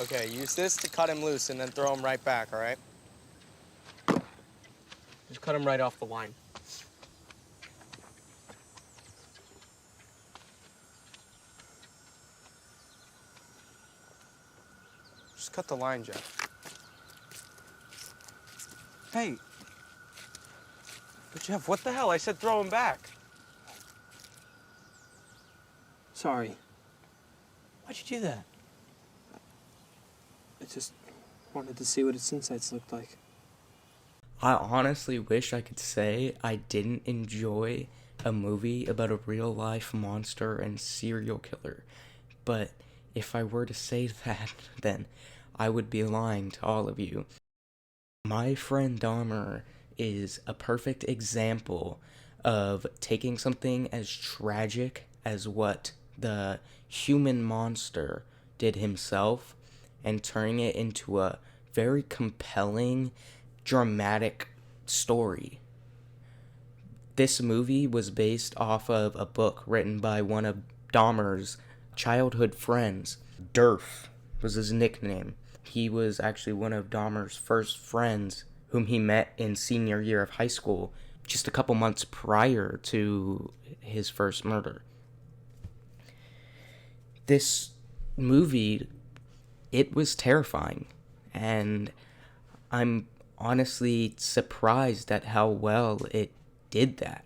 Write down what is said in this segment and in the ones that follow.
Okay, use this to cut him loose and then throw him right back, all right? Just cut him right off the line. Just cut the line, Jeff. Hey, But Jeff, what the hell? I said throw him back. sorry. Why'd you do that? I just wanted to see what its insides looked like. I honestly wish I could say I didn't enjoy a movie about a real life monster and serial killer. But if I were to say that, then I would be lying to all of you. My friend Dahmer is a perfect example of taking something as tragic as what the human monster did himself and turning it into a very compelling, dramatic story. This movie was based off of a book written by one of Dahmer's childhood friends. Durf was his nickname. He was actually one of Dahmer's first friends whom he met in senior year of high school, just a couple months prior to his first murder. This movie, it was terrifying, and I'm honestly surprised at how well it did that.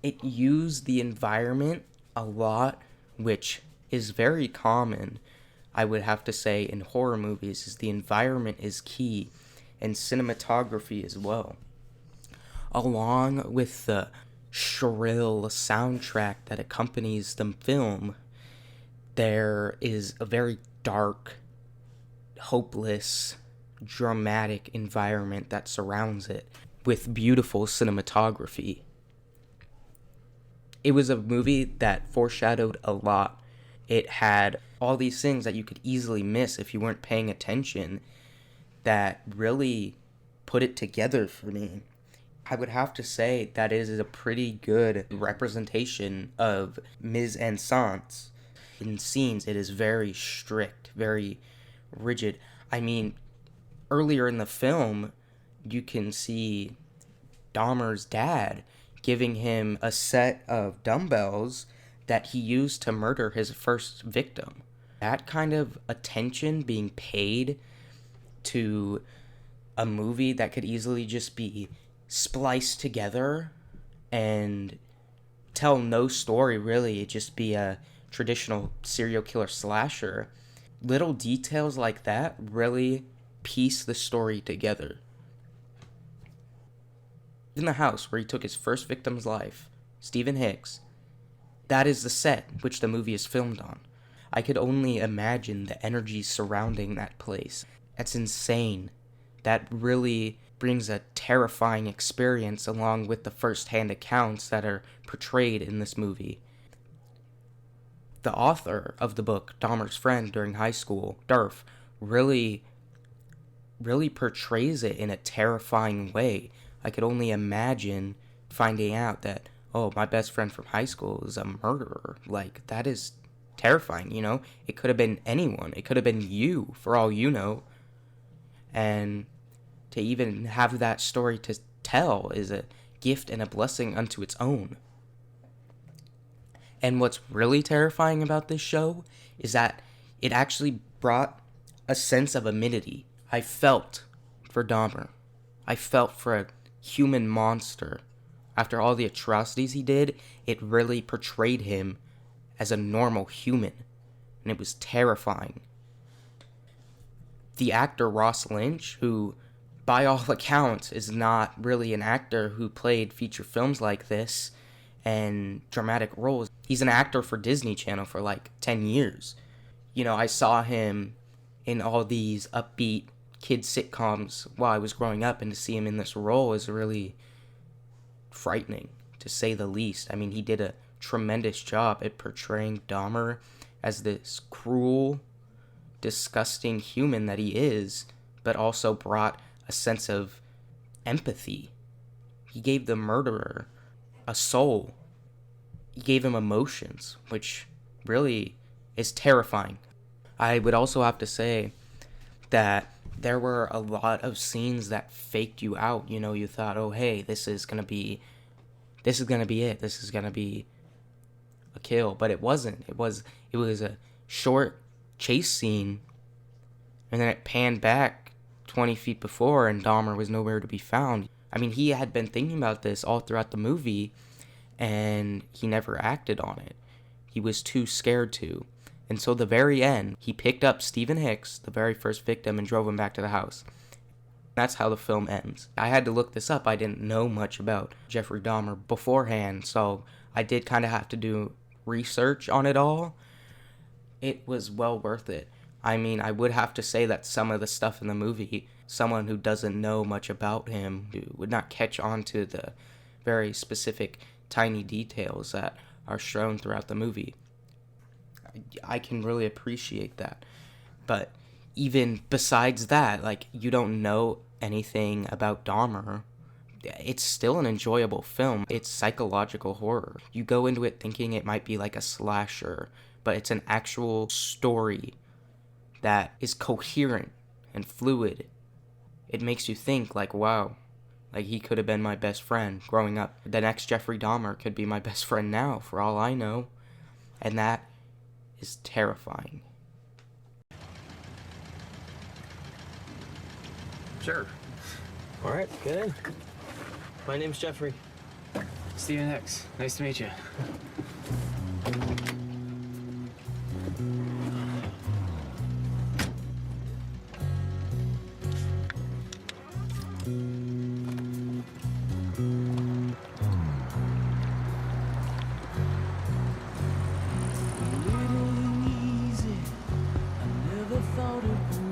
It used the environment a lot, which is very common, I would have to say, in horror movies, is the environment is key, and cinematography as well. Along with the shrill soundtrack that accompanies the film, there is a very dark, hopeless, dramatic environment that surrounds it with beautiful cinematography. It was a movie that foreshadowed a lot. It had all these things that you could easily miss if you weren't paying attention that really put it together for me. I would have to say that it is a pretty good representation of mise-en-scène. In scenes, it is very strict, very rigid. I mean, earlier in the film, you can see Dahmer's dad giving him a set of dumbbells that he used to murder his first victim. That kind of attention being paid to a movie that could easily just be spliced together and tell no story, really, it'd just be a traditional serial killer slasher. Little details like that really piece the story together. In the house where he took his first victim's life, Stephen Hicks, that is the set which the movie is filmed on. I could only imagine the energy surrounding that place. That's insane. That really brings a terrifying experience along with the first-hand accounts that are portrayed in this movie. The author of the book, Dahmer's friend during high school, Durf, really portrays it in a terrifying way. I could only imagine finding out that, oh, my best friend from high school is a murderer. Like, that is terrifying, you know? It could have been anyone. It could have been you, for all you know. And to even have that story to tell is a gift and a blessing unto its own. And what's really terrifying about this show is that it actually brought a sense of amenity. I felt for Dahmer. I felt for a human monster. After all the atrocities he did, it really portrayed him as a normal human. And it was terrifying. The actor Ross Lynch, who by all accounts is not really an actor who played feature films like this and dramatic roles. He's an actor for Disney Channel for like 10 years. You know, I saw him in all these upbeat kid sitcoms while I was growing up, and to see him in this role is really frightening, to say the least. I mean, he did a tremendous job at portraying Dahmer as this cruel, disgusting human that he is, but also brought a sense of empathy. He gave the murderer a soul. He gave him emotions, which really is terrifying. I would also have to say that there were a lot of scenes that faked you out. You know, you thought, oh, hey, this is gonna be it. This is gonna be a kill, but it wasn't. It was a short chase scene, and then it panned back 20 feet before, and Dahmer was nowhere to be found. I mean, he had been thinking about this all throughout the movie, and he never acted on it. He was too scared to. And so the very end, he picked up Stephen Hicks, the very first victim, and drove him back to the house. That's how the film ends. I had to look this up. I didn't know much about Jeffrey Dahmer beforehand, so I did kind of have to do research on it all. It was well worth it. I mean, I would have to say that some of the stuff in the movie, someone who doesn't know much about him would not catch on to the very specific tiny details that are shown throughout the movie. I can really appreciate that. But even besides that, like, you don't know anything about Dahmer, it's still an enjoyable film. It's psychological horror. You go into it thinking it might be like a slasher, but it's an actual story that is coherent and fluid. It makes you think, like, wow, like, he could have been my best friend growing up. The next Jeffrey Dahmer could be my best friend now, for all I know. And that is terrifying. Sure. All right, get in. My name's Jeffrey. Stephen Hicks. Nice to meet you. Thought it